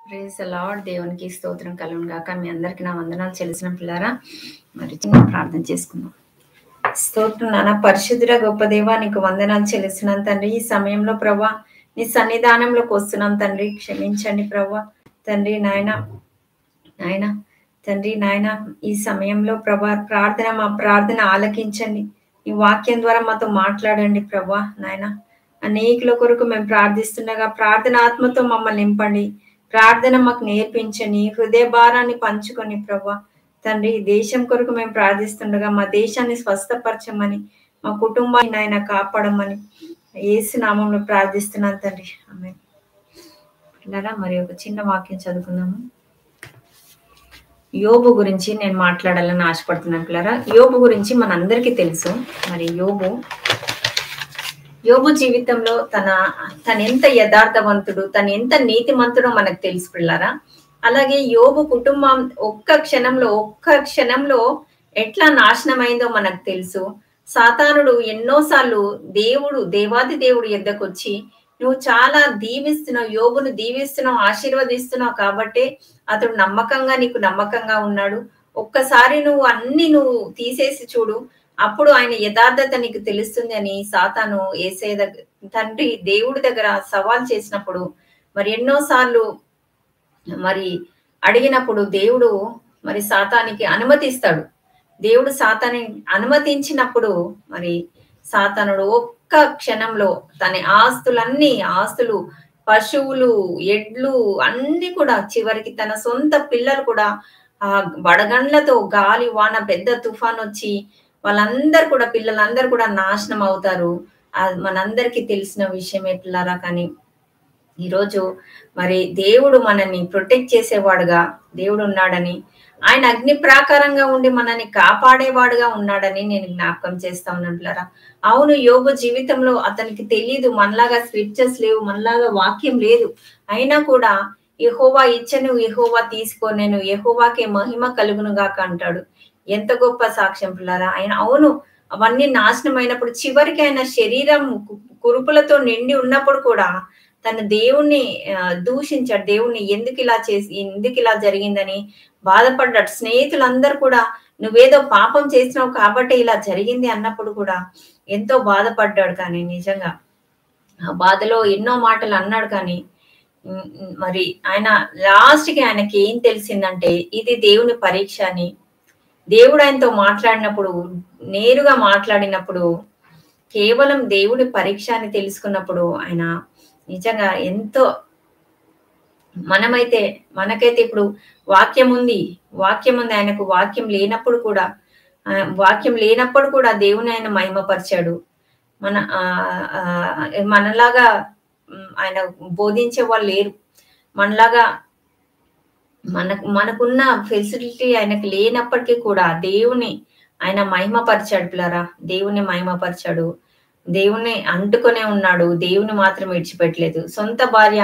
Praise the lord. దేవునికి స్తోత్రం కలుగును గాక. మీ అందరికి నా వందనాలు చెల్లిసిన పిల్లారా. మరి చిన్న ప్రార్థన చేసుకుందాం. స్తోత్రం నాన్న, పరిశుద్ధుడ గొప్ప దేవా, నీకు వందనాలు చెల్లిస్తున్నాను తండ్రి. ఈ సమయంలో ప్రభా నీ సన్నిధానంలోకి వస్తున్నాం తండ్రి. క్షమించండి ప్రభా తండ్రి. నాయన తండ్రి నాయన, ఈ సమయంలో ప్రభా మా ప్రార్థన ఆలకించండి. ఈ వాక్యం ద్వారా మాతో మాట్లాడండి ప్రభా నాయన. అనేకుల కొరకు మేము ప్రార్థిస్తుండగా ప్రార్థన ఆత్మతో మమ్మల్ని నింపండి. ప్రార్థన మాకు నేర్పించండి. హృదయ భారాన్ని పంచుకొని ప్రభా తండ్రి, దేశం కొరకు మేము ప్రార్థిస్తుండగా మా దేశాన్ని స్వస్థపరచమని, మా కుటుంబాన్ని నాయన కాపాడమని యేసు నామంలో ప్రార్థిస్తున్నాను తండ్రి. ఆమేన్. పిల్లరా, మరి ఒక చిన్న వాక్యం చదువుకుందాము. యోబు గురించి నేను మాట్లాడాలని ఆశపడుతున్నాను పిల్లరా. యోబు గురించి మనందరికీ తెలుసు. మరి యోబు జీవితంలో తన ఎంత యథార్థవంతుడు, తను ఎంత నీతిమంతుడో మనకు తెలుసు పిల్లారా. అలాగే యోబు కుటుంబం ఒక్క క్షణంలో ఎట్లా నాశనమైందో మనకు తెలుసు. సాతానుడు ఎన్నోసార్లు దేవాది దేవుడు ఎద్దకు వచ్చి, నువ్వు చాలా యోబును దీవిస్తున్నావు, ఆశీర్వదిస్తున్నావు కాబట్టి అతడు నీకు నమ్మకంగా ఉన్నాడు. ఒక్కసారి నువ్వు తీసేసి చూడు, అప్పుడు ఆయన యథార్థత నీకు తెలుస్తుంది అని సాతాను యేసయ్య తండ్రి దేవుడి దగ్గర సవాల్ చేసినప్పుడు, మరి ఎన్నోసార్లు మరి అడిగినప్పుడు దేవుడు మరి సాతానికి అనుమతిస్తాడు. దేవుడు సాతాన్ని అనుమతించినప్పుడు మరి సాతానుడు ఒక్క క్షణంలో తన ఆస్తులు, పశువులు, ఎడ్లు అన్ని కూడా, చివరికి తన సొంత పిల్లలు కూడా ఆ వడగండ్లతో, గాలి వాన, పెద్ద తుఫాన్ వచ్చి పిల్లలందరూ కూడా నాశనం అవుతారు. మనందరికీ తెలిసిన విషయమే పిల్లరా. కానీ ఈరోజు మరి దేవుడు మనల్ని ప్రొటెక్ట్ చేసేవాడుగా దేవుడు ఉన్నాడని, ఆయన అగ్ని ప్రాకారంగా ఉండి మనల్ని కాపాడేవాడుగా ఉన్నాడని నేను జ్ఞాపకం చేస్తా ఉన్నాను పిల్లరా. అవును, యోబు జీవితంలో అతనికి తెలియదు, మనలాగా స్క్రిప్చర్స్ లేవు, మనలాగా వాక్యం లేదు. అయినా కూడా యెహోవా ఇచ్చను యెహోవా తీసుకో, నేను యెహోవాకే మహిమ కలుగును గాక అంటాడు. ఎంత గొప్ప సాక్ష్యం పిల్లారా. ఆయన అవును, అవన్నీ నాశనం అయినప్పుడు చివరికి ఆయన శరీరం కురుపులతో నిండి ఉన్నప్పుడు కూడా తన దేవుణ్ణి దూషించాడు. దేవుణ్ణి ఎందుకు ఇలా జరిగిందని బాధపడ్డాడు. స్నేహితులందరూ కూడా నువ్వేదో పాపం చేసినావు కాబట్టి ఇలా జరిగింది అన్నప్పుడు కూడా ఎంతో బాధపడ్డాడు. కానీ నిజంగా ఆ బాధలో ఎన్నో మాటలు అన్నాడు. కానీ మరి ఆయన లాస్ట్కి ఆయనకి ఏం తెలిసిందంటే, ఇది దేవుని పరీక్ష అని. దేవుడు ఆయనతో మాట్లాడినప్పుడు, నేరుగా మాట్లాడినప్పుడు, కేవలం దేవుడి పరీక్ష అని తెలుసుకున్నప్పుడు ఆయన నిజంగా ఎంతో, మనకైతే ఇప్పుడు వాక్యం ఉంది, ఆయనకు వాక్యం లేనప్పుడు కూడా దేవుని ఆయన మహిమపరిచాడు. మనలాగా ఆయన బోధించే వాళ్ళు లేరు. మనకున్న ఫెసిలిటీ ఆయనకు లేనప్పటికీ కూడా దేవుని ఆయన మహిమపరిచాడు పిల్లరా. దేవుని మహిమపరిచాడు, దేవుని అంటుకొనే ఉన్నాడు, దేవుని మాత్రం విడిచిపెట్టలేదు. సొంత భార్య,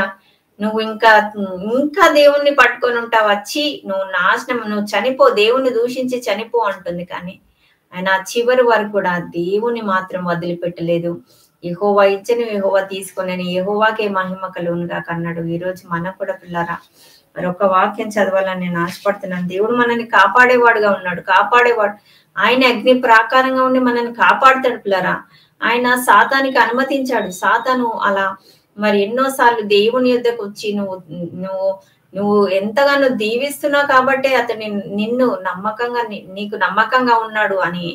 నువ్వు ఇంకా దేవుణ్ణి పట్టుకొని ఉంటావు, వచ్చి నువ్వు చనిపో, దేవుణ్ణి దూషించి చనిపో అంటుంది. కానీ ఆయన చివరి వరకు కూడా దేవుని మాత్రం వదిలిపెట్టలేదు. యెహోవా ఇచ్చను యెహోవా తీసుకొని యెహోవాకే మహిమ కలుగును గాక అన్నాడు. ఈరోజు మనకు కూడా పిల్లరా మరి ఒక వాక్యం చదవాలని నేను ఆశపడుతున్నాను. దేవుడు మనల్ని కాపాడేవాడుగా ఉన్నాడు. ఆయన అగ్ని ప్రాకారంగా ఉండి మనల్ని కాపాడుతాడు పిల్లరా. ఆయన సాతానికి అనుమతించాడు. సాతాను అలా మరి ఎన్నోసార్లు దేవుని యొద్దకు వచ్చి నువ్వు ఎంతగానో దీవిస్తున్నావు కాబట్టి అతని నీకు నమ్మకంగా ఉన్నాడు అని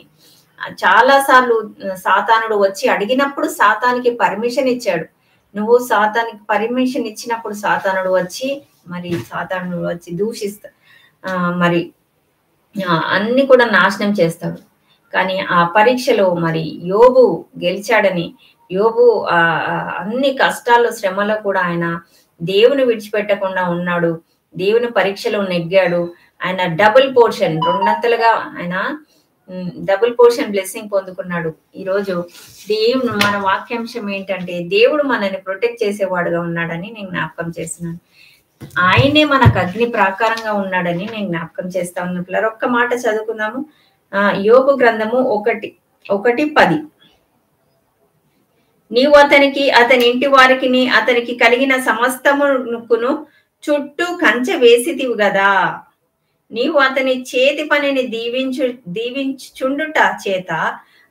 చాలా సార్లు సాతానుడు వచ్చి అడిగినప్పుడు సాతానికి పర్మిషన్ ఇచ్చాడు. నువ్వు సాతానికి పర్మిషన్ ఇచ్చినప్పుడు సాతానుడు వచ్చి దూషిస్తా మరి అన్ని కూడా నాశనం చేస్తాడు. కానీ ఆ పరీక్షలో మరి యోబు గెలిచాడని, యోబు అన్ని కష్టాలు, శ్రమలో కూడా ఆయన దేవుని విడిచిపెట్టకుండా ఉన్నాడు. దేవుని పరీక్షలో నెగ్గాడు. ఆయన డబుల్ పోర్షన్, రెండంతలుగా ఆయన డబుల్ పోర్షన్ బ్లెస్సింగ్ పొందుకున్నాడు. ఈరోజు మన వాక్యాంశం ఏంటంటే, దేవుడు మనల్ని ప్రొటెక్ట్ చేసేవాడుగా ఉన్నాడని నేను జ్ఞాపకం చేస్తున్నాను. ఆయనే మనకు అగ్ని ప్రాకారంగా ఉన్నాడని నేను జ్ఞాపకం చేస్తా ఉన్నాను పిల్లలు. ఒక్క మాట చదువుకుందాము. యోబు గ్రంథము 1:10. నీవు అతని ఇంటి వారికి అతనికి కలిగిన సమస్తమును చుట్టూ కంచె వేసితివి గదా! నీవు అతని చేతి పనిని దీవించుచుండుట చేత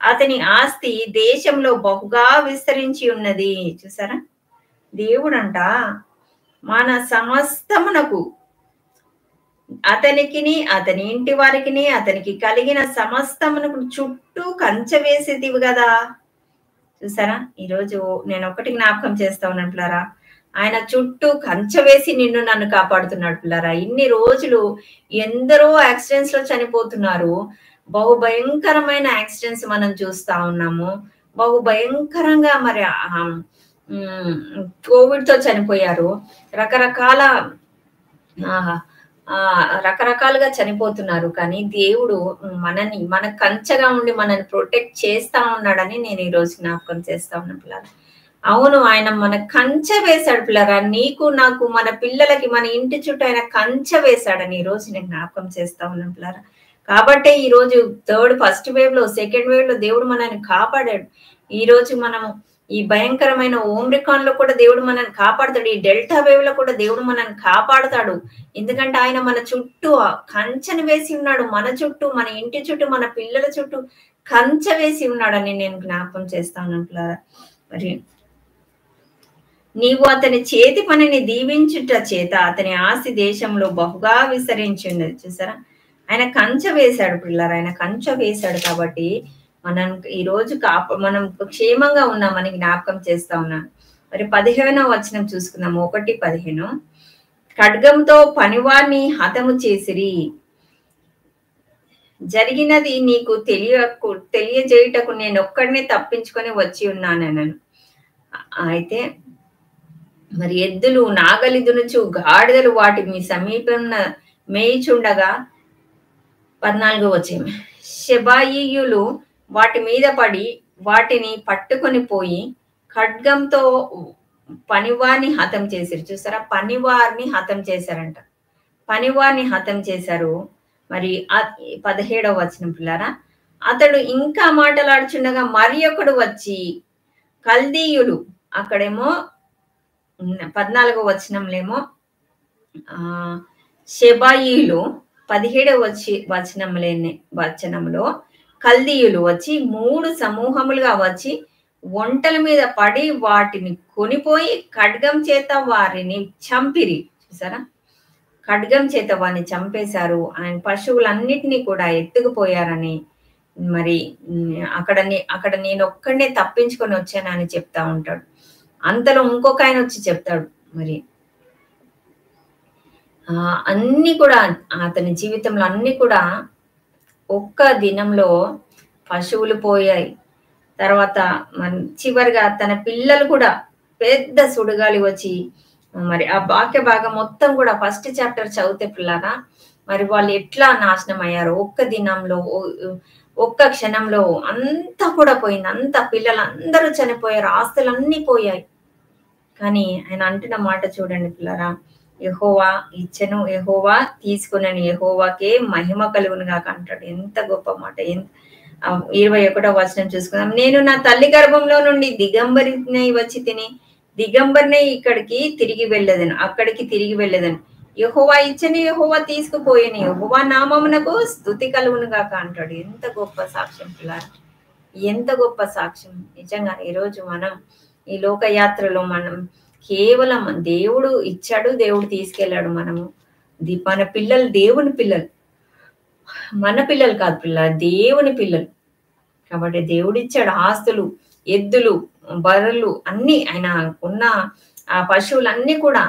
అతని ఆస్తి దేశంలో బహుగా విస్తరించి ఉన్నది. చూసారా? దేవుడంట మన సమస్తమునకు, అతనికిని, అతని ఇంటి వారికిని, అతనికి కలిగిన సమస్తమునకు చుట్టూ కంచె వేసేదివి గదా! చూసారా? ఈరోజు నేనొకటి జ్ఞాపకం చేస్తా ఉన్నాను పిల్లారా. ఆయన చుట్టూ కంచె వేసి నిన్ను నన్ను కాపాడుతున్నాడు పిల్లారా. ఇన్ని రోజులు ఎందరో యాక్సిడెంట్స్ లో చనిపోతున్నారు. బహు భయంకరమైన యాక్సిడెంట్స్ మనం చూస్తా ఉన్నాము. బహు భయంకరంగా మరి కోవిడ్ తో చనిపోయారు. రకరకాల రకరకాలుగా చనిపోతున్నారు. కానీ దేవుడు మన కంచెగా ఉండి మనల్ని ప్రొటెక్ట్ చేస్తా ఉన్నాడని నేను ఈ రోజు జ్ఞాపకం చేస్తా ఉన్నాను పిల్లలు. అవును, ఆయన మన కంచె వేశాడు పిల్లరా. నీకు నాకు మన పిల్లలకి మన ఇంటి చుట్టూ ఆయన కంచె వేశాడని ఈ రోజు నేను జ్ఞాపకం చేస్తా ఉన్నాను పిల్లరా. కాబట్టే ఈ రోజు ఫస్ట్ వేవ్ లో, సెకండ్ వేవ్ లో దేవుడు మనల్ని కాపాడాడు. ఈ రోజు మనము ఈ భయంకరమైన ఓమ్రికాన్ లో కూడా దేవుడు మనల్ని కాపాడుతాడు. ఈ డెల్టా వేవ్ లో కూడా దేవుడు మనల్ని కాపాడుతాడు. ఎందుకంటే ఆయన మన చుట్టూ కంచెను వేసి ఉన్నాడు. మన చుట్టూ, మన ఇంటి చుట్టూ, మన పిల్లల చుట్టూ కంచె వేసి ఉన్నాడని నేను జ్ఞాపకం చేస్తాను. మరి నీవు అతని చేతి పనిని దీవించుట చేత అతని ఆస్తి దేశంలో బహుగా విస్తరించి ఉన్నది. చూసారా? ఆయన కంచె వేశాడు పిల్లలు. ఆయన కంచె వేశాడు కాబట్టి మనం ఈ రోజు మనం క్షేమంగా ఉన్నామని జ్ఞాపకం చేస్తా ఉన్నాను. మరి 15వ వచనం చూసుకుందాము. 1:15. ఖడ్గంతో పనివారిని హతము చేసిరి, జరిగినది నీకు తెలియజేయుటకు నేను ఒక్కడినే తప్పించుకొని వచ్చి ఉన్నానన్నాను. అయితే మరి ఎద్దులు నాగలి దునుచు, గాడిదలు వాటి మీ సమీపంన మేయిచుండగా 14వ వచనం, షెబాయీయులు వాటి మీద పడి వాటిని పట్టుకొని పోయి ఖడ్గంతో పనివారిని హతం చేశారు. చూసారా? పనివారిని హతం చేశారంట. పనివారిని హతం చేశారు. మరి 17వ వచనం పిల్లారా, అతడు ఇంకా మాటలాడుచుండగా మరి ఒకడు వచ్చి కల్దీయులు, అక్కడేమో 14వ వచనంలేమో షెబాయీలు, 17వ వచనంలో కల్దీయులు వచ్చి 3 సమూహములుగా వచ్చి ఒంటల మీద పడి వాటిని కొనిపోయి ఖడ్గం చేత వారిని చంపిరి. చూసారా? ఖడ్గం చేత వారిని చంపేశారు. ఆయన పశువులన్నిటినీ కూడా ఎత్తుకుపోయారని, మరి అక్కడ నేను ఒక్కడే తప్పించుకొని వచ్చానని చెప్తా ఉంటాడు. అంతలో ఇంకొక ఆయన వచ్చి చెప్తాడు. మరి అన్ని కూడా అతని జీవితంలో అన్ని కూడా ఒక్క దినంలో పశువులు పోయాయి. తర్వాత చివరిగా తన పిల్లలు కూడా పెద్ద సుడిగాలి వచ్చి, మరి ఆ వాక్య భాగం మొత్తం కూడా ఫస్ట్ చాప్టర్ చదివితే పిల్లగా మరి వాళ్ళు ఎట్లా నాశనం అయ్యారు ఒక్క దినంలో, ఒక్క క్షణంలో అంతా కూడా పోయింది. అంత పిల్లలందరూ చనిపోయారు, ఆస్తులన్నీ పోయాయి. కానీ ఆయన అంటున్న మాట చూడండి పిల్లరా, యెహోవా ఇచ్చెను, యెహోవా తీసుకున్నాను, యెహోవాకే మహిమ కలుగును గాక అంటాడు. ఎంత గొప్ప మాట. 21వ వచనం చూసుకుందాం. నేను నా తల్లి గర్భంలో నుండి దిగంబరినై వచ్చి తిని దిగంబరినై అక్కడికి తిరిగి వెళ్ళేదను. యెహోవా ఇచ్చని, యెహోవా తీసుకుపోయని, యెహోవా నామమునకు స్తుతి కలుగును గాక అంటాడు. ఎంత గొప్ప సాక్ష్యం పిల్లారా, ఎంత గొప్ప సాక్ష్యం. నిజంగా ఈరోజు మనం ఈ లోకయాత్రలో మనం కేవలం దేవుడు ఇచ్చాడు, దేవుడు తీసుకెళ్ళాడు. మన పిల్లలు దేవుని పిల్లలు, మన పిల్లలు కాదు పిల్లలు, దేవుని పిల్లలు. కాబట్టి దేవుడు ఇచ్చాడు ఆస్తులు, ఎద్దులు, బర్రెలు అన్ని, ఆయన ఉన్న ఆ పశువులన్నీ కూడా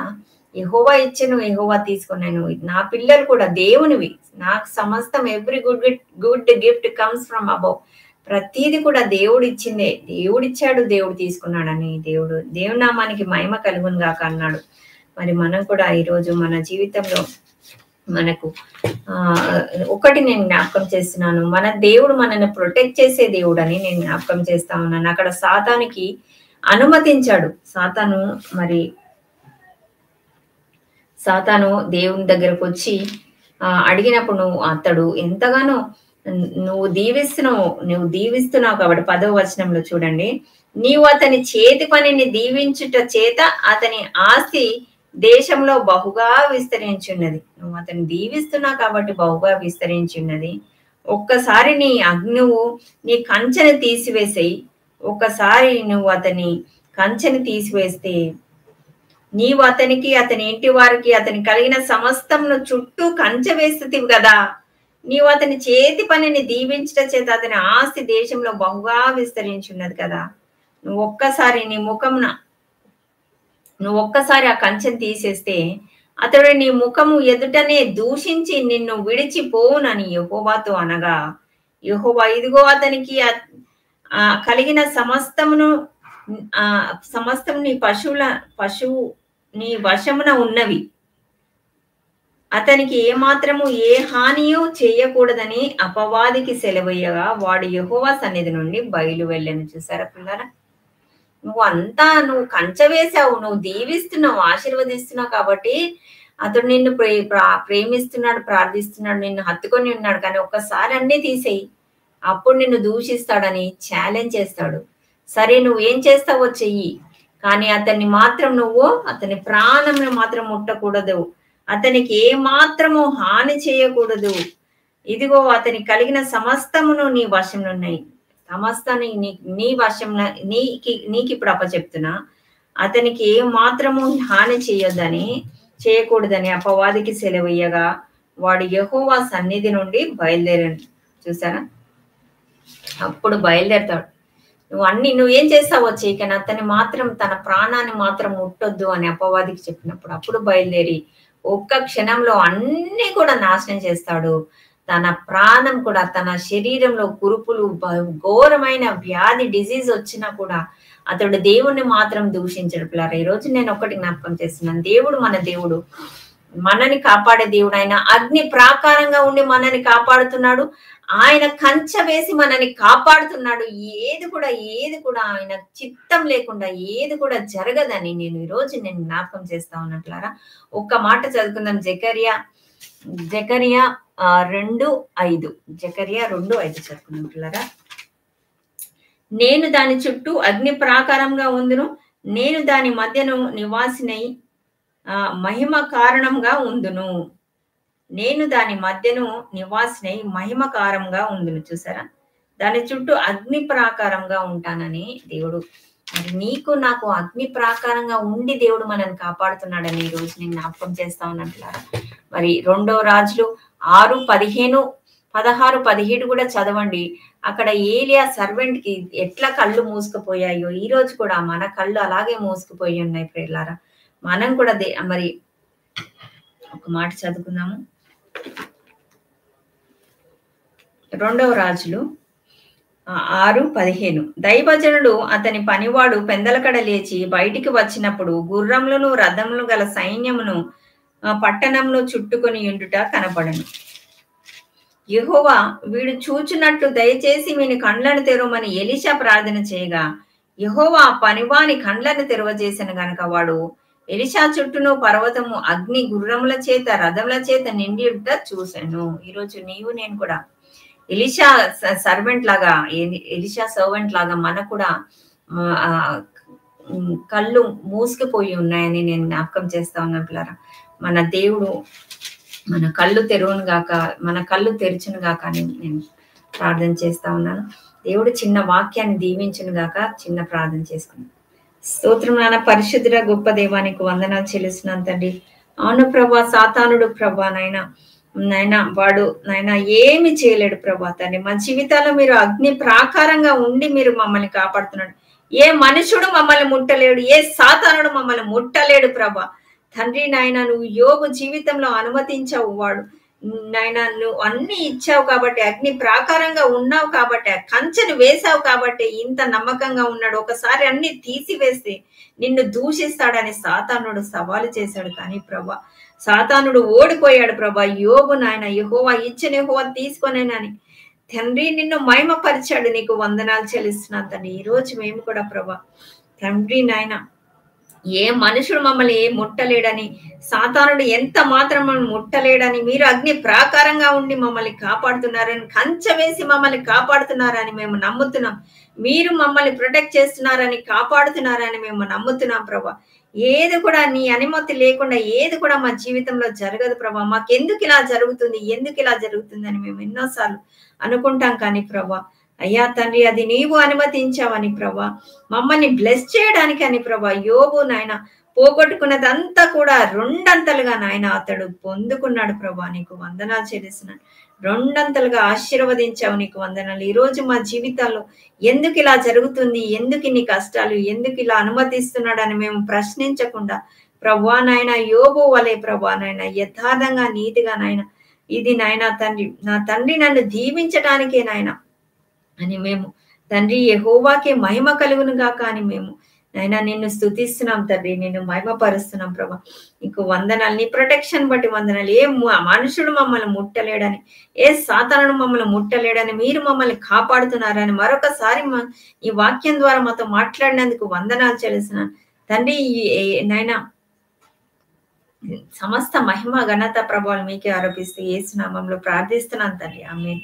యెహోవా ఇచ్చెను, యెహోవా తీసుకున్నాను. నా పిల్లలు కూడా దేవునివి. నాకు సమస్తం every good gift comes from above. ప్రతిది కూడా దేవుడు ఇచ్చిందే. దేవుడిచ్చాడు, దేవుడు తీసుకున్నాడని దేవుని నామానికి మహిమ కలుగును గాక అన్నాడు. మరి మనం కూడా ఈరోజు మన జీవితంలో మనకు ఒకటి నేను జ్ఞాపకం చేస్తున్నాను, మన దేవుడు మనల్ని ప్రొటెక్ట్ చేసే దేవుడు అని నేను జ్ఞాపకం చేస్తా ఉన్నాను. అక్కడ సాతానికి అనుమతించాడు. సాతాను దేవుని దగ్గరకు వచ్చి అడిగినప్పుడు అతడు ఎంతగానో నువ్వు దీవిస్తున్నావు కాబట్టి 10వ వచనంలో చూడండి, నీవు అతని చేతి పనిని దీవించుట చేత అతని ఆస్తి దేశంలో బహుగా విస్తరించున్నది. నువ్వు అతన్ని దీవిస్తున్నావు కాబట్టి బహుగా విస్తరించున్నది. ఒక్కసారి నీ అగ్నువు నీ కంచెను తీసివేసేయి. ఒక్కసారి నువ్వు అతని కంచెను తీసివేస్తే నీవు అతనికి, అతని ఇంటి వారికి, అతని కలిగిన సమస్తమును చుట్టూ కంచె వేస్తుతివి కదా. నీవు అతని చేతి పనిని దీవించట చేత అతని ఆస్తి దేశంలో బహుగా విస్తరించున్నది కదా. నువ్వు ఒక్కసారి ఆ కంచెను తీసేస్తే అతడు నీ ముఖము ఎదుటనే దూషించి నిన్ను విడిచిపోవునని యెహోవాతో అనగా, యెహోవా ఇదిగో అతనికి కలిగిన సమస్తమును సమస్తం పశువు నీ వశమున ఉన్నవి. అతనికి ఏమాత్రము ఏ హానియో చేయకూడదని అపవాదికి సెలవయ్యగా వాడు యెహోవా సన్నిధి నుండి బయలు వెళ్ళను. చూసారా పిల్లరా, నువ్వు కంచె వేశావు, నువ్వు దీవిస్తున్నావు, ఆశీర్వదిస్తున్నావు కాబట్టి అతడు నిన్ను ప్రేమిస్తున్నాడు, ప్రార్థిస్తున్నాడు, నిన్ను హత్తుకొని ఉన్నాడు. కానీ ఒక్కసారి అన్నీ తీసేయి, అప్పుడు నిన్ను దూషిస్తాడని ఛాలెంజ్ చేస్తాడు. సరే నువ్వేం చేస్తావో చెయ్యి, కానీ అతని ప్రాణం మాత్రం ముట్టకూడదు, అతనికి ఏ మాత్రము హాని చేయకూడదు. ఇదిగో అతనికి కలిగిన సమస్తమును నీ వశంలో ఉన్నాయి. సమస్తాన్ని నీ వశంలో నీకు ఇప్పుడు అప్పచెప్తున్నా. అతనికి ఏ మాత్రము హాని చేయకూడదని అపవాదికి సెలవయ్యగా వాడు యెహోవా సన్నిధి నుండి బయలుదేరాడు. చూసారా, అప్పుడు బయలుదేరతాడు. నువ్వేం చేస్తావో చేయకని అతని మాత్రం తన ప్రాణాన్ని మాత్రం ముట్టొద్దు అని అపవాదికి చెప్పినప్పుడు అప్పుడు బయలుదేరి ఒక్క క్షణంలో అన్ని కూడా నాశనం చేస్తాడు. తన ప్రాణం కూడా, తన శరీరంలో కురుపులు, ఘోరమైన వ్యాధి డిజీజ్ వచ్చినా కూడా అతడు దేవుణ్ణి మాత్రం దూషించడు. పిల్లలు, ఈ రోజు నేను ఒకటి జ్ఞాపకం చేస్తున్నాను. దేవుడు మన దేవుడు, మనని కాపాడే దేవుడు. ఆయన అగ్ని ప్రాకారంగా ఉండి మనని కాపాడుతున్నాడు. ఆయన కంచె వేసి మనని కాపాడుతున్నాడు. ఏది కూడా ఆయన చిత్తం లేకుండా ఏది కూడా జరగదని నేను జ్ఞాపకం చేస్తా ఉన్నట్లారా. ఒక్క మాట చదువుకుందాం. జకర్యా 2:5 చదువుకుందాం పిల్లరా. నేను దాని చుట్టూ అగ్ని ప్రాకారంగా ఉందును, నేను దాని మధ్యను నివాసినై మహిమ కారణంగా ఉందును. నేను దాని మధ్యను నివాసినై మహిమకారంగా ఉందును. చూసారా, దాని చుట్టూ అగ్ని ప్రాకారంగా ఉంటానని దేవుడు, మరి నీకు నాకు అగ్ని ప్రాకారంగా ఉండి దేవుడు మనల్ని కాపాడుతున్నాడని ఈ రోజు నేను జ్ఞాపకం చేస్తా ఉన్నట్లుగా. మరి 2 రాజులు 6:15, 16, 17 కూడా చదవండి. అక్కడ ఏలియా సర్వెంట్ కి ఎట్లా కళ్ళు మూసుకుపోయాయో ఈ రోజు కూడా మన కళ్ళు అలాగే మూసుకుపోయి ఉన్నాయి ప్రియులారా. మనం కూడా మరి ఒక మాట చదువుకుందాము. 2 రాజులు 6:15. దైవజనుడు అతని పనివాడు పెందలకడ లేచి బయటికి వచ్చినప్పుడు గుర్రములను రథములు గల సైన్యమును పట్టణంలో చుట్టుకొని ఉండుట కనపడను. యెహోవా వీడు చూచున్నట్లు దయచేసి వీని కండ్లను తెరవమని ఎలీషా ప్రార్థన చేయగా యెహోవా పనివాని కండ్లను తెరవజేసిన గనక వాడు ఎలీషా చుట్టూను పర్వతము అగ్ని గుర్రముల చేత రథముల చేత నిండి ఉంట చూశాను. ఈరోజు నీవు నేను కూడా ఎలీషా సర్వెంట్ లాగా మనకు కూడా కళ్ళు మూసుకుపోయి ఉన్నాయని నేను జ్ఞాపకం చేస్తా ఉన్నా పిల్లరా. మన దేవుడు మన కళ్ళు తెరుచును గాక అని నేను ప్రార్థన చేస్తా ఉన్నాను. దేవుడు చిన్న వాక్యాన్ని దీవించును గాక. చిన్న ప్రార్థన చేసుకున్నాను. స్తోత్రం నాన్న, పరిశుద్ధుడ గొప్ప దేవానికి వందనాలు చెల్లిస్తున్నాను తండ్రి. అవును ప్రభా, సాతానుడు ప్రభా వాడు ఏమి చేయలేడు ప్రభా తండ్రి. మా జీవితాల్లో మీరు అగ్ని ప్రాకారంగా ఉండి మీరు మమ్మల్ని కాపాడుతున్నాడు. ఏ మనుషుడు మమ్మల్ని ముట్టలేడు, ఏ సాతానుడు మమ్మల్ని ముట్టలేడు ప్రభా తండ్రి. నువ్వు యోబు జీవితంలో అనుమతించావు. వాడు నువ్వు అన్ని ఇచ్చావు కాబట్టి, అగ్ని ప్రాకారంగా ఉన్నావు కాబట్టి, కంచెను వేసావు కాబట్టి ఇంత నమ్మకంగా ఉన్నాడు. ఒకసారి అన్ని తీసివేస్తే నిన్ను దూషిస్తాడని సాతానుడు సవాలు చేశాడు. కానీ ప్రభా సాతానుడు ఓడిపోయాడు ప్రభా. యోబు యెహోవా ఇచ్చిన యెహోవా తీసుకొనేనని తండ్రి నిన్ను మహిమపరిచాడు. నీకు వందనాలు చెల్లిస్తున్నాను తండ్రి. ఈ రోజు మేము కూడా ప్రభా తండ్రి ఏ మనుషుడు మమ్మల్ని ముట్టలేడని, సాతానుడు ఎంత మాత్రం మమ్మల్ని ముట్టలేడని, మీరు అగ్ని ప్రాకారంగా ఉండి మమ్మల్ని కాపాడుతున్నారని, కంచె వేసి మమ్మల్ని కాపాడుతున్నారని మేము నమ్ముతున్నాం. మీరు మమ్మల్ని ప్రొటెక్ట్ చేస్తున్నారని, కాపాడుతున్నారని మేము నమ్ముతున్నాం ప్రభా. ఏది కూడా నీ అనుమతి లేకుండా ఏది కూడా మా జీవితంలో జరగదు ప్రభా. మాకెందుకు ఇలా జరుగుతుంది, ఎందుకు ఇలా జరుగుతుందని మేము ఎన్నోసార్లు అనుకుంటాం. కానీ ప్రభా, అయ్యా తండ్రి, అది నీవు అనుమతించావని ప్రభా, మమ్మల్ని బ్లెస్ చేయడానికి అని ప్రభా. యోబు నాయన పోగొట్టుకున్నదంతా కూడా రెండంతలుగా నాయన అతడు పొందుకున్నాడు ప్రభా. నీకు వందనాలు చెల్లిస్తున్నాను. రెండంతలుగా ఆశీర్వదించావు, నీకు వందనాలు. ఈ రోజు మా జీవితాల్లో ఎందుకు ఇలా జరుగుతుంది, ఎందుకు ఇన్ని కష్టాలు, ఎందుకు ఇలా అనుమతిస్తున్నాడని మేము ప్రశ్నించకుండా ప్రభా నాయన యోబు వలె ప్రభా నాయన యథార్థంగా నీతిగా నాయన ఇది నాయన తండ్రి, నా తండ్రి నన్ను దీవించడానికే నాయన అని మేము తండ్రి యెహోవాకే మహిమ కలుగును గాక అని మేము నాయన నిన్ను స్తుతిస్తున్నాం తండ్రి, నిన్ను మహిమపరుస్తున్నాం ప్రభా. నీకు వందనాలు. నీ ప్రొటెక్షన్ బట్టి వందనాలు. ఏ మనుషుడు మమ్మల్ని ముట్టలేడని, ఏ సాతానుడు మమ్మల్ని ముట్టలేడని, మీరు మమ్మల్ని కాపాడుతున్నారని మరొకసారి ఈ వాక్యం ద్వారా మాతో మాట్లాడినందుకు వందనాలు చెల్లిస్తున్నాను తండ్రి. నాయన సమస్త మహిమ ఘనత ప్రభావాలు మీకే ఆరోపిస్తూ యేసు నామములో ప్రార్థిస్తున్నాను తండ్రి. ఆమేన్.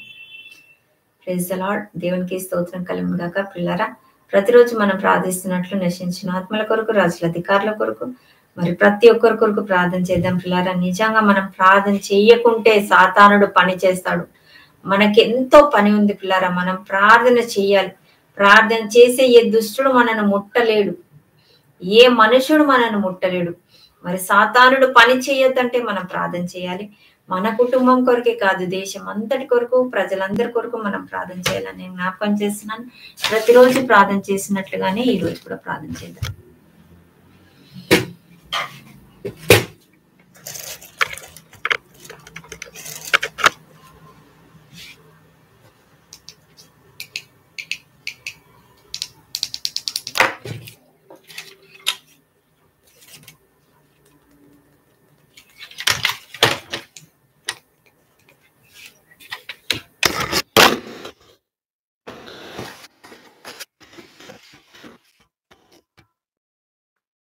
Praise the Lord. దేవునికి స్తోత్రం కలుగును గాక. పిల్లరా, ప్రతిరోజు మనం ప్రార్థిస్తున్నట్లు నశించిన ఆత్మల కొరకు, రాజుల అధికారుల కొరకు, మరి ప్రతి ఒక్కరి కొరకు ప్రార్థన చేద్దాం పిల్లరా. నిజంగా మనం ప్రార్థన చేయకుంటే సాతానుడు పని చేస్తాడు. మనకెంతో పని ఉంది పిల్లరా. మనం ప్రార్థన చేయాలి. ప్రార్థన చేసే ఏ దుష్టుడు మనను ముట్టలేడు, ఏ మనుషుడు మనను ముట్టలేడు. మరి సాతానుడు పని చేయొద్దంటే మనం ప్రార్థన చేయాలి. మన కుటుంబం కొరకే కాదు, దేశం అంతటి కొరకు, ప్రజలందరి కొరకు మనం ప్రార్థన చేయాలని నేను జ్ఞాపకం చేస్తున్నాను. ప్రతిరోజు ప్రార్థన చేసినట్లుగానే ఈ రోజు కూడా ప్రార్థన చేద్దాం.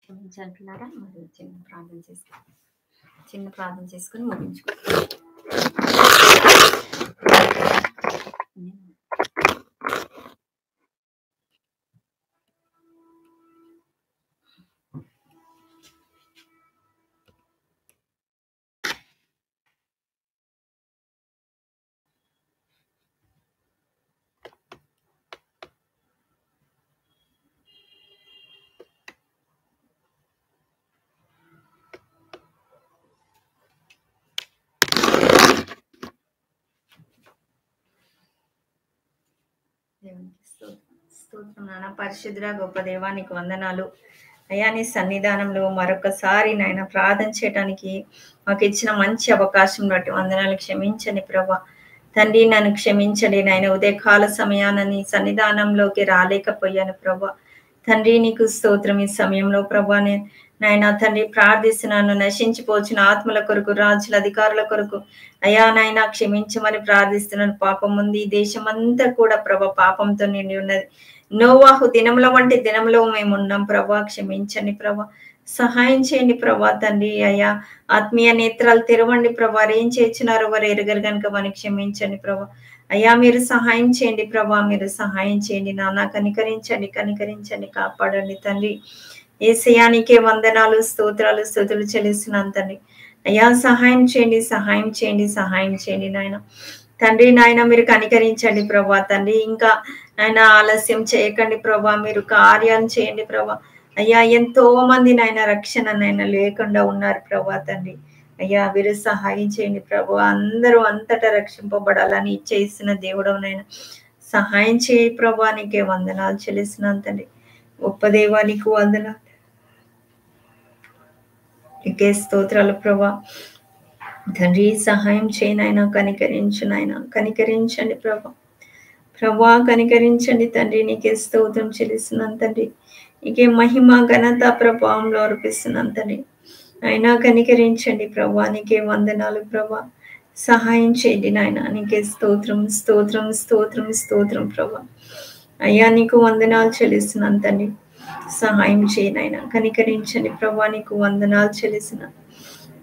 క్షమించాలన్నారా? మరి చిన్న ప్రార్థన చేసుకుని ముగించుకో. స్తోత్రం నాన్న. పరిశుద్ధుడా గొప్ప దేవా, నీకు వందనాలు అయ్యా. నీ సన్నిధానంలో మరొకసారి నాయన ప్రార్థన చేయడానికి మాకు ఇచ్చిన మంచి అవకాశం బట్టి వందనాలు. క్షమించండి ప్రభా తండ్రి, నన్ను క్షమించండి నాయన. ఉదయకాల సమయాన నీ సన్నిధానంలోకి రాలేకపోయాను ప్రభా తండ్రి. నీకు స్తోత్రం. ఈ సమయంలో ప్రభా నాయన తండ్రి ప్రార్థిస్తున్నాను. నశించిపోచిన ఆత్మల కొరకు, రాజుల అధికారుల కొరకు అయ్యా నాయన క్షమించమని ప్రార్థిస్తున్నాను. పాపం ఉంది, ఈ దేశం అంతా కూడా ప్రభా పాపంతో నిండి ఉన్నది. నోవాహు దినముల వంటి దినంలో మేము ఉన్నాం ప్రభా. క్షమించండి ప్రభా, సహాయం చేయండి ప్రభా తండ్రి. అయ్యా ఆత్మీయ నేత్రాలు తెరవండి ప్రభా. ఏం చేస్తున్నారో వారు ఎరగరు కనుక వారిని క్షమించండి ప్రభా. అయ్యా మీరు సహాయం చేయండి ప్రభా, మీరు సహాయం చేయండి నాన్న. కనికరించండి, కనికరించండి, కాపాడండి తండ్రి. యేసయ్యానికే వందనాలు, స్తోత్రాలు, స్తుతులు చెల్లిస్తున్నాను తండ్రి. అయ్యా సహాయం చేయండి, సహాయం చేయండి, సహాయం చేయండి నాయన తండ్రి. నాయన మీరు కనికరించండి ప్రభా తండ్రి. ఇంకా నాయన ఆలస్యం చేయకండి ప్రభా, మీరు కార్యాలు చేయండి ప్రభా. అయ్యా ఎంతో మంది నాయన రక్షణ నాయన లేకుండా ఉన్నారు ప్రభా తండ్రి. అయ్యా మీరు సహాయం చేయండి ప్రభా. అందరూ అంతటా రక్షింపబడాలని ఇచ్చేస్తున్న దేవుడవునైనా సహాయం చేయి ప్రభా. నీకే వందనాలు చెల్లిస్తున్నాను తండ్రి. గొప్ప దేవా నీకు వందనాలు, నీకే స్తోత్రాలు ప్రభా తండ్రి. సహాయం చేయనైనా, కనికరించు నాయన, కనికరించండి ప్రభా. ప్రభా కనికరించండి తండ్రి. నీకే స్తోత్రం చెల్లిస్తున్నాను తండ్రి. నీకే మహిమ ఘనత ప్రభావంలో అర్పిస్తున్నాను తండ్రి. అయినా కనికరించండి ప్రభా. నీకే వందనాలు ప్రభా. సహాయం చేయండి నాయన. నీకే స్తోత్రం, స్తోత్రం, స్తోత్రం, స్తోత్రం ప్రభా. అయ్యా నీకు వందనాలు చెల్లిస్తున్నాను తండ్రి. సహాయం చేయనైనా, కనికరించండి ప్రభా. నీకు వందనాలు చెల్లిస్తున్నాను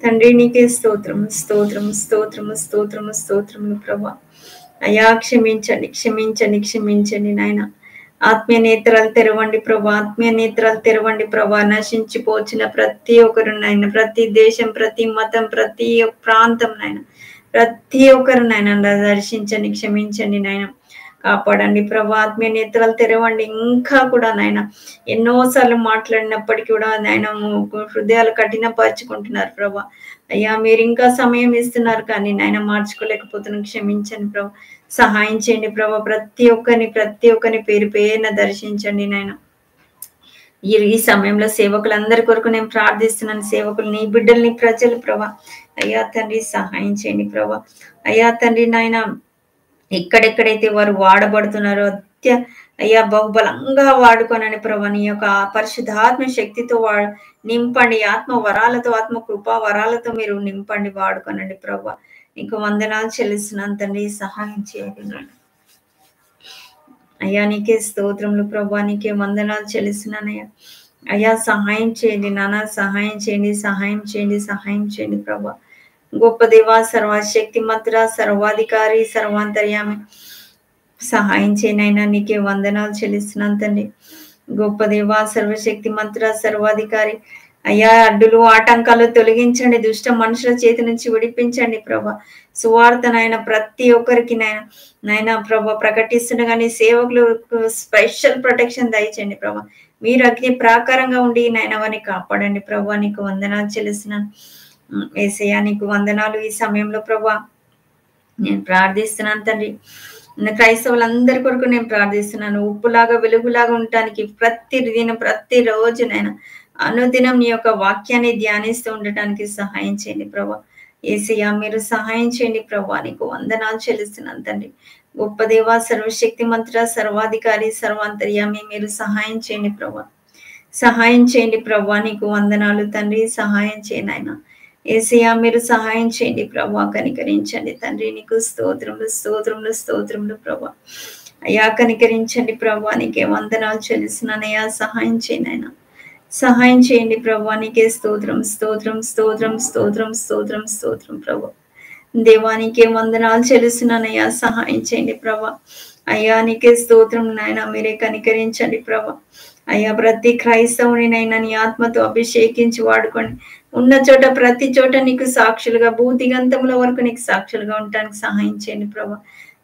తండ్రి. నీకే స్తోత్రం, స్తోత్రం, స్తోత్రం, స్తోత్రం, స్తోత్రములు ప్రభా. అయ్యా క్షమించండి, క్షమించండి, క్షమించండి నాయన. ఆత్మీయ నేత్రాలు తెరవండి ప్రభా, ఆత్మీయ నేత్రాలు తెరవండి ప్రభా. నశించిపోచిన ప్రతి ఒక్కరు నాయన, ప్రతి దేశం, ప్రతి మతం, ప్రతి ప్రాంతం నాయన, ప్రతి ఒక్కరు నాయన దర్శించండి, క్షమించండి నాయన, కాపాడండి ప్రభా. ఆత్మీయ నేత్రాలు తెరవండి. ఇంకా కూడా నాయన ఎన్నోసార్లు మాట్లాడినప్పటికీ కూడా నాయన హృదయాలు కఠినపరుచుకుంటున్నారు ప్రభా. అయ్యా మీరు ఇంకా సమయం ఇస్తున్నారు కానీ నాయన మార్చుకోలేకపోతున్నాం, క్షమించండి ప్రభా. సహాయం చేయండి ప్రభా. ప్రతి ఒక్కరిని పేరు పేరున దర్శించండి నాయన. ఈ సమయంలో సేవకులందరి కొరకు నేను ప్రార్థిస్తున్నాను. సేవకులు నీ బిడ్డల్ని, ప్రజలు ప్రభా. అయ్యా తండ్రి సహాయం చేయండి ప్రభా. అయ్యా తండ్రి నాయన ఎక్కడెక్కడైతే వారు వాడబడుతున్నారో అయ్యా బహుబలంగా వాడుకోనని ప్రభా. నీ యొక్క పరిశుద్ధాత్మ శక్తితో నింపండి, ఆత్మ వరాలతో, ఆత్మ కృపా వరాలతో మీరు నింపండి, వాడుకోనండి ప్రభా. నీకు వందనాలు చెల్లిస్తున్నాను తండ్రి, సహాయం చేయండి అయ్యా. నీకే స్తోత్రములు ప్రభా, నీకే వందనాలు చెల్లిస్తున్నానయ్యా. అయ్యా సహాయం చేయండి నాన్న, సహాయం చేయండి, సహాయం చేయండి, సహాయం చేయండి ప్రభా. గొప్ప దేవా, సర్వశక్తి మంత్ర, సర్వాధికారి, సర్వాంతర్యామి, సహాయం చేయనైనా. నీకే వందనాలు చెల్లిస్తున్నాను తండ్రి. గొప్ప దేవా, సర్వశక్తి మంత్ర, సర్వాధికారి అయ్యా, అడ్డులు ఆటంకాలు తొలగించండి, దుష్ట మనుషుల చేతి నుంచి విడిపించండి ప్రభా. సువార్త నాయన ప్రతి ఒక్కరికి నాయన ప్రభా ప్రకటిస్తుండగానే సేవకులకు స్పెషల్ ప్రొటెక్షన్ దయచేయండి ప్రభా. మీరు అగ్ని ప్రాకారంగా ఉండి నాయన వారిని కాపాడండి ప్రభా. నీకు వందనాలు చెల్లిస్తున్నాను యేసయ్యా, నీకు వందనాలు. ఈ సమయంలో ప్రభా నేను ప్రార్థిస్తున్నాను తండ్రి. క్రైస్తవులందరి కొరకు నేను ప్రార్థిస్తున్నాను. ఉప్పులాగా వెలుగులాగా ఉండటానికి ప్రతిరోజు నేను అనుదినం నీ యొక్క వాక్యాన్ని ధ్యానిస్తూ ఉండటానికి సహాయం చేయండి ప్రభా. యేసయ్యా మీరు సహాయం చేయండి ప్రభా. నీకు వందనాలు చెల్లిస్తున్నాను తండ్రి. గొప్ప దేవా, సర్వశక్తి మంత్ర, సర్వాధికారి, సర్వాంతర్యామి, మీరు సహాయం చేయండి ప్రభా. సహాయం చేయండి ప్రభా. నీకు వందనాలు తండ్రి, సహాయం చేయండి ఆయన. యేసయ్యా మీరు సహాయం చేయండి ప్రభా, కనికరించండి తండ్రి. నీకు స్తోత్రములు, స్తోత్రములు, స్తోత్రములు ప్రభా. అయ్యా కనికరించండి ప్రభా. నీకే వందనాలు చెల్లిస్తున్నానయ్యా. సహాయం చేయండి ఆయన, సహాయం చేయండి ప్రభా. నీకే స్తోత్రం, స్తోత్రం, స్తోత్రం, స్తోత్రం, స్తోత్రం, స్తోత్రం ప్రభా. దేవానికే వందనాలు చెల్లిస్తున్నానయ్యా. సహాయం చేయండి ప్రభా. అయ్యా నీకే స్తోత్రం నాయన, మీరే కనికరించండి ప్రభా. అయ్యా ప్రతి క్రైస్తవునినైనా నీ ఆత్మతో అభిషేకించి వాడుకోండి. ఉన్న చోట ప్రతి చోట నీకు సాక్షులుగా, భూదిగంతముల వరకు నీకు సాక్షులుగా ఉండటానికి సహాయం చేయండి ప్రభా.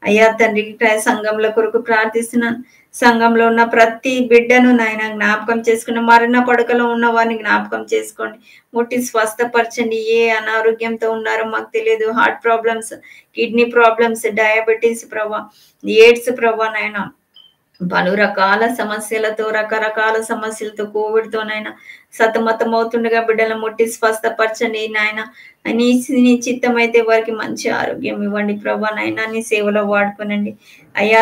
అయ్యా తండ్రి సంఘంలో కొరకు ప్రార్థిస్తున్నాను. సంఘంలో ఉన్న ప్రతి బిడ్డను నాయన జ్ఞాపకం చేసుకుని, మరణ పడకలో ఉన్న వారిని జ్ఞాపకం చేసుకోండి, ముట్టి స్వస్థపరచండి. ఏ అనారోగ్యంతో ఉన్నారో మాకు తెలియదు. Heart problems, kidney problems, diabetes ప్రభా, ఎయిడ్స్ ప్రభా నాయన, పలు రకాల సమస్యలతో, రకరకాల సమస్యలతో, కోవిడ్తోనైనా సతమతం అవుతుండగా బిడ్డలను ముట్టి స్వస్థపరచండి నాయన. నీ చిత్తం అయితే వారికి మంచి ఆరోగ్యం ఇవ్వండి ప్రభా నాయన. నీ సేవలో వాడుకోనండి అయ్యా.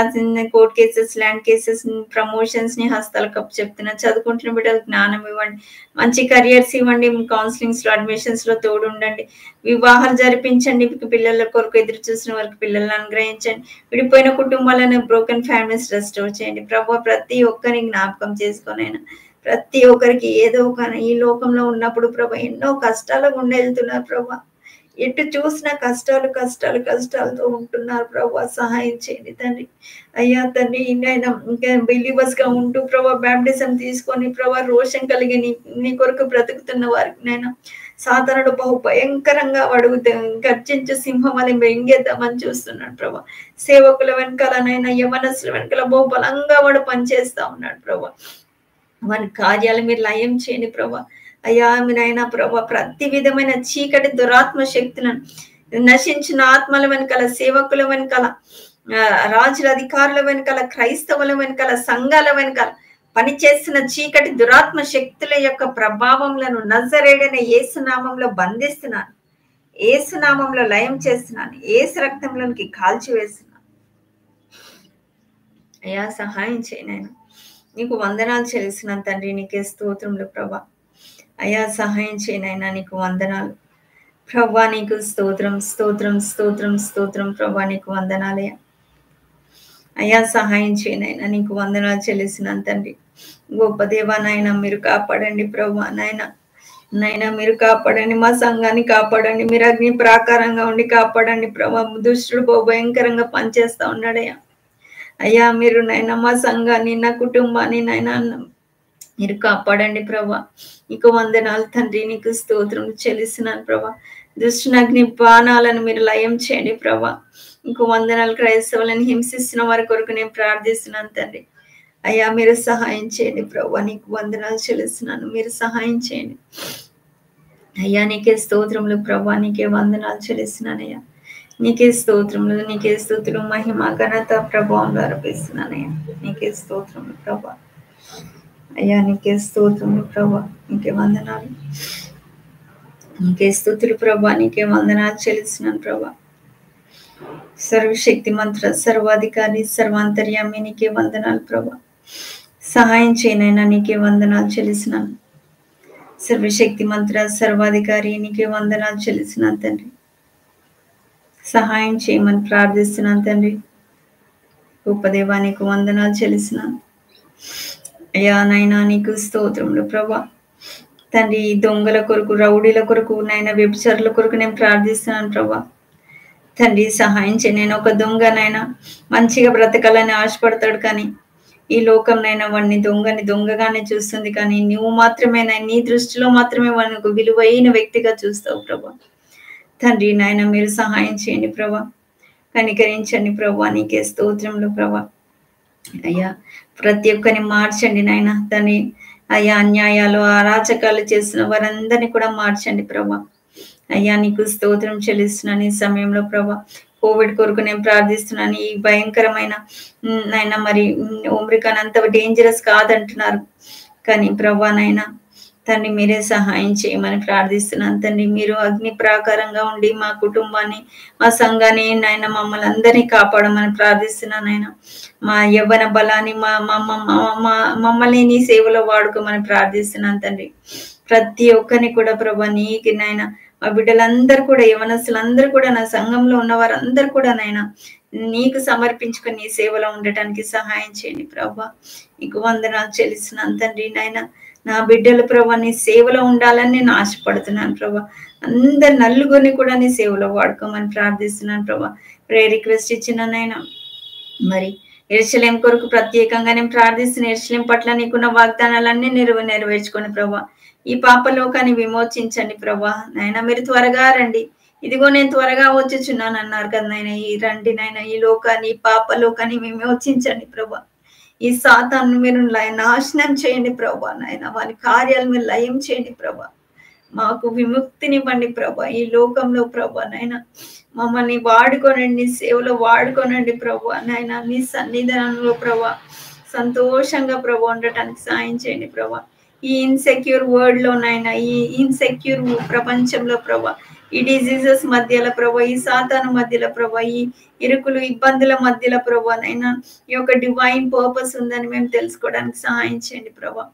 Court cases, land cases, promotions ని హస్తాలు కప్పు చెప్తున్నా. చదువుకుంటున్న బిడ్డలకు జ్ఞానం ఇవ్వండి, మంచి కెరియర్స్ ఇవ్వండి, కౌన్సిలింగ్స్ లో, అడ్మిషన్స్ లో తోడు ఉండండి. వివాహాలు జరిపించండి, పిల్లల కొరకు ఎదురు చూసిన వారికి పిల్లలను అనుగ్రహించండి. విడిపోయిన కుటుంబాలను, బ్రోకెన్ ఫ్యామిలీస్ రెస్టోర్ చేయండి ప్రభా. ప్రతి ఒక్కరిని జ్ఞాపకం చేసుకొనైనా, ప్రతి ఒక్కరికి ఏదో ఒక ఈ లోకంలో ఉన్నప్పుడు ప్రభా ఎన్నో కష్టాల గుండా వెళ్తున్నారు ప్రభా. ఎటు చూసిన కష్టాలు, కష్టాలు, కష్టాలతో ఉంటున్నారు ప్రభా. సహాయం చేయండి తండ్రి. అయ్యా తండ్రి ఇంకా బిలీవర్స్ గా ఉంటూ ప్రభా బ్యాప్టిజం తీసుకొని ప్రభా రోషం కలిగి నీ కొరకు బ్రతుకుతున్న వారికి నైనా సాధారణ బహు భయంకరంగా అడుగుతే గర్జించు సింహం అని బెంగేద్దామని చూస్తున్నాడు ప్రభా. సేవకుల వెనకాలనైనా, యవనస్తుల వెనకాల బహు బలంగా వాడు పనిచేస్తా ఉన్నాడు ప్రభా. వారి కార్యాలు మీరు లయం చేయండి ప్రభా. అయ్యా మీరైనా ప్రభా ప్రతి విధమైన చీకటి దురాత్మ శక్తులను, నశించిన ఆత్మల వెనకాల, సేవకుల వెనకాల, రాజుల అధికారుల వెనకాల, క్రైస్తవుల వెనకాల, సంఘాల వెనకాల పనిచేస్తున్న చీకటి దురాత్మ శక్తుల యొక్క ప్రభావంలను నజరేడైన యేసునామంలో బంధిస్తున్నాను, యేసునామంలో లయం చేస్తున్నాను, యేసు రక్తంలోనికి కాల్చివేస్తున్నాను. అయ్యా సహాయం చేయనైనా. నీకు వందనాలు చెల్లిస్తున్నాను తండ్రి. నీకే స్తోత్రములు ప్రభా. అయ్యా సహాయం చేయనైనా. నీకు వందనాలు ప్రభా. నీకు స్తోత్రం, స్తోత్రం, స్తోత్రం, స్తోత్రం ప్రభా. నీకు వందనాలయ్యా. అయ్యా సహాయం చేయనైనా. నీకు వందనాలు చెల్లిస్తున్నాను తండ్రి. గొప్ప దేవా నాయన మీరు కాపాడండి ప్రభా. నాయన మీరు కాపాడండి, మా సంఘాన్ని కాపాడండి. మీరు అగ్ని ప్రాకారంగా ఉండి కాపాడండి ప్రభా. దుష్టుడు భయంకరంగా పనిచేస్తా ఉన్నాడయ్యా. అయ్యా మీరు నాయన మా సంఘాన్ని, నా కుటుంబాన్ని నాయన మీరు కాపాడండి ప్రభా. నీకు వందనాలు తండ్రి, నీకు స్తోత్రం చెల్లిస్తున్నాను ప్రభా. దుష్టునగ్ని బాణాలను మీరు లయం చేయండి ప్రభా. నీకు వందనాలు. క్రైస్తవులను హింసిస్తున్న వారి కొరకు నేను ప్రార్థిస్తున్నాను తండ్రి. అయ్యా మీరు సహాయం చేయండి ప్రభా. నీకు వందనాలు చెల్లిస్తున్నాను, మీరు సహాయం చేయండి అయ్యా. నీకే స్తోత్రములు ప్రభా, నీకే వందనాలు చెల్లిస్తున్నానయ్యా. నీకే స్తోత్రములు, నీకే స్తోత్రం, మహిమ ఘనత ప్రభావం అర్పిస్తున్నానయ్యా. నీకే స్తోత్రములు ప్రభా. అయ్యా నీకే స్తోత్రములు ప్రభా, నీకే వందనాలు. నీకే స్తుతులు ప్రభా, నీకే వందనాలు చెల్లిస్తున్నాను ప్రభా. సర్వశక్తి మంత్ర, సర్వాధికారి, సర్వాంతర్యామి, నీకే వందనాలు ప్రభా. సహాయం చేయనైనా నీకే వందనాలు చెల్లిస్తున్నాను. సర్వశక్తి మంత్ర, సర్వాధికారి, నీకే వందనాలు చెల్లిస్తున్నాను తండ్రి. సహాయం చేయమని ప్రార్థిస్తున్నాను తండ్రి. గొప్ప దేవా నీకు వందనాలు చెల్లిస్తున్నాను అయ్యా. నైనా నీకు స్తోత్రములు ప్రభా. తండ్రి దొంగల కొరకు, రౌడీల కొరకు, నైనా వ్యభిచారుల కొరకు నేను ప్రార్థిస్తున్నాను ప్రభా. తండ్రి సహాయం చేయి. నేను ఒక దొంగనైనా మంచిగా బ్రతకాలని ఆశపడతాడు, కానీ ఈ లోకం నైనా వాడిని దొంగని దొంగగానే చూస్తుంది, కానీ నువ్వు మాత్రమే నీ దృష్టిలో మాత్రమే వాడిని ఒక విలువైన వ్యక్తిగా చూస్తావు ప్రభా. తండ్రి నాయన మీరు సహాయం చేయండి ప్రభా. కనికరించండి ప్రభా. నీకే స్తోత్రములు ప్రభా. అయ్యా ప్రతి ఒక్కరిని మార్చండి నాయన. తండ్రి అయ్యా అన్యాయాలు, అరాచకాలు చేస్తున్న వారందరినీ కూడా మార్చండి ప్రభా. అయ్యా నీకు స్తోత్రం చెల్లిస్తున్నాను ఈ సమయంలో ప్రభా. కోవిడ్ కొరకు నేను ప్రార్థిస్తున్నాను. ఈ భయంకరమైన నాయన మరి ఒమిక్రాన్ అంత డేంజరస్ కాదంటున్నారు, కానీ ప్రభా నైనా తండ్రి మీరే సహాయం చేయమని ప్రార్థిస్తున్నాను తండ్రి. మీరు అగ్ని ప్రాకారంగా ఉండి మా కుటుంబాన్ని, మా సంఘాన్ని నాయన మమ్మల్ని అందరినీ కాపాడమని ప్రార్థిస్తున్నాను ఆయన. మా యవ్వన బలాన్ని మమ్మల్ని నీ సేవలో వాడుకోమని ప్రార్థిస్తున్నాను తండ్రి. ప్రతి ఒక్కరిని కూడా ప్రభా నీకు నాయన, మా బిడ్డలందరూ కూడా, యవనస్తులందరూ కూడా, నా సంఘంలో ఉన్న వారందరూ కూడా నాయన నీకు సమర్పించుకొని నీ సేవలో ఉండటానికి సహాయం చేయండి ప్రభా. నీకు వందనాలు చెల్లిస్తున్నాను తండ్రి. నాయన నా బిడ్డలు ప్రభా నీ సేవలో ఉండాలని నేను ఆశపడుతున్నాను ప్రభా. అందరు నలుగురిని కూడా నీ సేవలో వాడుకోమని ప్రార్థిస్తున్నాను ప్రభా. ప్రేయర్ రిక్వెస్ట్ ఇచ్చిన నాయన మరి యెరూషలేం కొరకు ప్రత్యేకంగా నేను ప్రార్థిస్తున్న యెరూషలేం పట్ల నీకున్న వాగ్దానాలన్నీ నెరవేర్చుకోండి ప్రభా. ఈ పాపలోకాన్ని విమోచించండి ప్రభా. నాయన మీరు త్వరగా రండి, ఇదిగో నేను త్వరగా వచ్చుచున్నాను అన్నారు కదా నాయన. ఈ రండి నాయన, ఈ లోకాన్ని, ఈ పాపలోకాన్ని విమోచించండి ప్రభా. ఈ సాతాను మీరు నాశనం చేయండి ప్రభా. నాయన వారి కార్యాలు మీరు లయం చేయండి ప్రభా. మాకు విముక్తినివ్వండి ప్రభా ఈ లోకంలో ప్రభా. నాయన మమ్మల్ని వాడుకోనండి, నీ సేవలో వాడుకోనండి ప్రభా. నాయన నీ సన్నిధానంలో ప్రభా సంతోషంగా ప్రభా ఉండటానికి సాయం చేయండి ప్రభా. ఈ ఇన్సెక్యూర్ వరల్డ్ లో నాయన, ఈ ఇన్సెక్యూర్ ప్రపంచంలో ప్రభా, ఈ డిజీజెస్ మధ్యలో ప్రభా, ఈ సాతాను మధ్యలో ప్రభా, ఈ ఇరుకులు ఇబ్బందుల మధ్యలో ప్రభా నైనా ఈ యొక్క డివైన్ పర్పస్ ఉందని మేము తెలుసుకోవడానికి సహాయం చేయండి ప్రభా.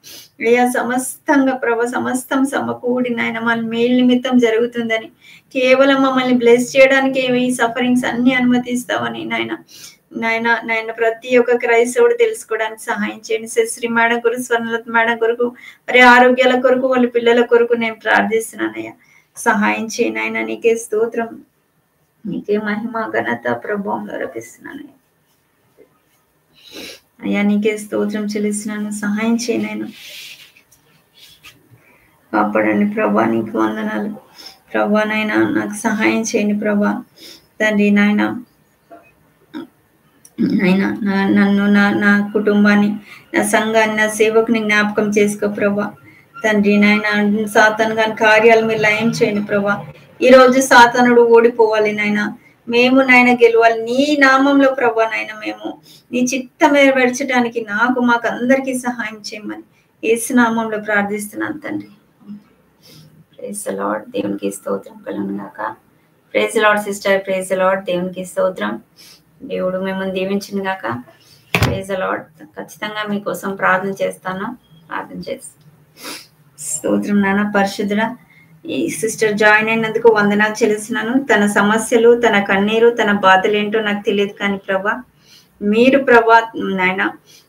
అయ్యా సమస్తంగా ప్రభా, సమస్తం సమకూడి నాయన మన మేలు నిమిత్తం జరుగుతుందని, కేవలం మమ్మల్ని బ్లెస్ చేయడానికి ఈ సఫరింగ్స్ అన్ని అనుమతిస్తావని నాయన ప్రతి ఒక్క క్రైస్తవుడు తెలుసుకోవడానికి సహాయం చేయండి. శ్రీ మేడం కొరకు, స్వర్ణలత మేడం కొరకు, మరి ఆరోగ్యాల కొరకు, వాళ్ళ పిల్లల కొరకు నేను ప్రార్థిస్తున్నానయ్యా. సహాయం చేయను ఆయన. నీకే స్తోత్రం, నీకే మహిమ ఘనత ప్రభావం అర్పిస్తున్నాను అయ్యా. నీకే స్తోత్రం చెల్లిస్తున్నాను. సహాయం చేయను, కాపాడండి ప్రభా. నీకు వందనాలు ప్రభా. నైనా నాకు సహాయం చేయండి ప్రభా. తండ్రి నాయన నన్ను, నా కుటుంబాన్ని, నా సంఘాన్ని, నా సేవకుని జ్ఞాపకం చేసుకో ప్రభా. తండ్రి నాయన సాతాను గాని కార్యాలు మీరు లయం చేయండి ప్రభా. ఈ రోజు సాతానుడు ఓడిపోవాలి నాయన, మేము నాయన గెలవాలి నీ నామంలో ప్రభా. నాయన మేము నీ చిత్తం నెరవేర్చడానికి మాకు అందరికీ సహాయం చేయమని యేసు నామంలో ప్రార్థిస్తున్నాను తండ్రి. Praise the Lord. దేవునికి స్తోత్రం కలుగును గాక. Praise the Lord sister. Praise the Lord. దేవునికి స్తోత్రం. దేవుడు మిమ్మల్ని దీవించిన గాక. Praise the Lord. ఖచ్చితంగా మీకోసం ప్రార్థన చేస్తాను. ప్రార్థన చేసి స్తోత్రం నాన్న. పరిశుద్ధుడా, ఈ సిస్టర్ జాయిన్ అయినందుకు వందనాలు చెల్లిస్తున్నాను. తన సమస్యలు, తన కన్నీరు, తన బాధలు ఏంటో నాకు తెలియదు, కానీ ప్రభా మీరు ప్రభా నాయన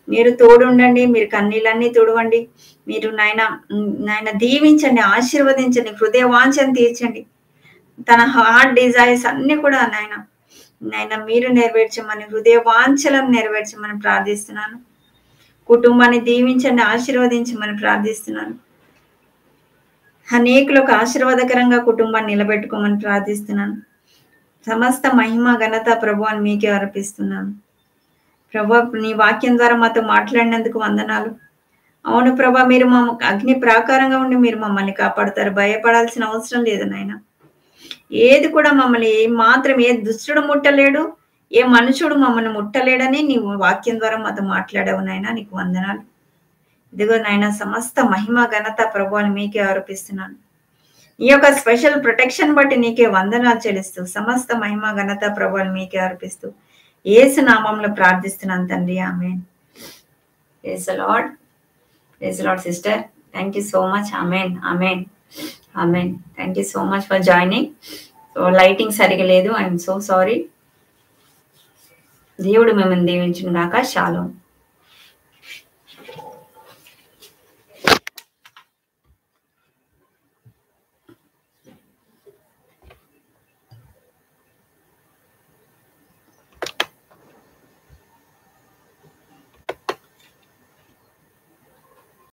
మీరు తోడుండండి. మీరు కన్నీళ్ళన్నీ తుడవండి. మీరు నాయన దీవించండి, ఆశీర్వదించండి, హృదయ వాంఛను తీర్చండి. తన హార్ట్ డిజైర్స్ అన్ని కూడా నాయన నాయన మీరు నెరవేర్చమని, హృదయ వాంఛలను నెరవేర్చమని ప్రార్థిస్తున్నాను. కుటుంబాన్ని దీవించండి, ఆశీర్వదించమని ప్రార్థిస్తున్నాను. అనేకులకు ఆశీర్వాదకరంగా కుటుంబాన్ని నిలబెట్టుకోమని ప్రార్థిస్తున్నాను. సమస్త మహిమ ఘనత ప్రభువాన్ని మీకే అర్పిస్తున్నాను. ప్రభా, నీ వాక్యం ద్వారా మాతో మాట్లాడినందుకు వందనాలు. అవును ప్రభా, మీరు మా అగ్ని ప్రాకారంగా ఉండి మీరు మమ్మల్ని కాపాడుతారు. భయపడాల్సిన అవసరం లేదు నాయన. ఏది కూడా మమ్మల్ని మాత్రం ఏ దుష్టుడు ముట్టలేడు, ఏ మనుషుడు మమ్మల్ని ముట్టలేడని నీవు వాక్యం ద్వారా మాతో మాట్లాడావు నాయన. నీకు వందనాలు. ఇదిగో నాయన, సమస్త మహిమ ఘనత ప్రభువాన్ని మీకే ఆరోపిస్తున్నాను. ఈ యొక్క స్పెషల్ ప్రొటెక్షన్ బట్టి నీకే వందనాలు చెల్లిస్తూ సమస్త మహిమ ఘనత ప్రభువాన్ని మీకే అర్పిస్తూ యేసు నామంలో ప్రార్థిస్తున్నాను తండ్రి. Amen. Praise the Lord. Praise the Lord sister. Thank you so much. Amen, amen, amen. Thank you so much for joining. So lighting సరిగా లేదు, ఐఎమ్ సో సారీ. దేవుడు మిమ్మల్ని దీవించును గాక. షాలోమ్.